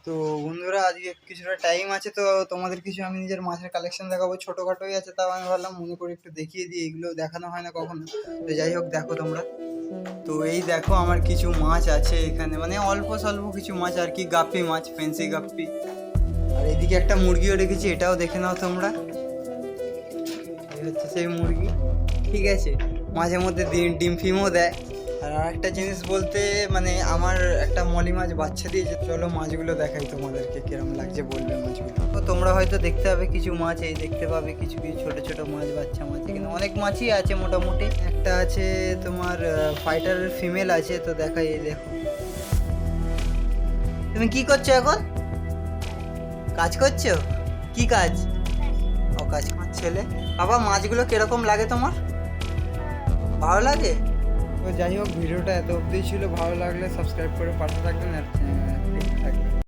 তো বন্ধুরা, আজকে কিছুটা টাইম আছে, তো তোমাদের কিছু আমি নিজের মাছের কালেকশন দেখাবো। ছোটোখাটোই আছে, তাও আমি ভাবলাম মনে করে একটু দেখিয়ে দিই, এগুলো দেখানো হয় না কখনো। তো যাই হোক, দেখো তোমরা। তো এই দেখো, আমার কিছু মাছ আছে এখানে, মানে অল্প স্বল্প কিছু মাছ আর কি, গাপ্পি মাছ, ফেন্সি গাপ্পি। আর এদিকে একটা মুরগিও রেখেছি, এটাও দেখে নাও তোমরা। এই হচ্ছে সেই মুরগি, ঠিক আছে। মাঝে মধ্যে ডিম ফিমও দেয়। আর আরেকটা জিনিস বলতে, মানে আমার একটা মলি মাছ বাচ্চা দিয়েছে। চলো মাছগুলো দেখাই তোমাদেরকে, কিরম লাগছে বলবে মাছগুলো। তো তোমরা হয়তো দেখতে পাবে কিছু মাছ, এই দেখতে পাবে কিছু কিছু ছোট ছোট মাছ, বাচ্চা মাছ। এখানে অনেক মাছই আছে মোটামুটি। একটা আছে তোমার ফাইটার ফিমেল আছে, তো দেখাই, এই দেখো। তুমি কি করছো এখন? কাজ করছো? কি কাজ? ও, কাজ আমার ছেলে। বাবা, মাছগুলো কিরকম লাগে তোমার? ভালো লাগে? তো যাই হোক, ভিডিওটা এত অবধি ছিল। ভালো লাগলে সাবস্ক্রাইব করে পাশে থাকবেন আর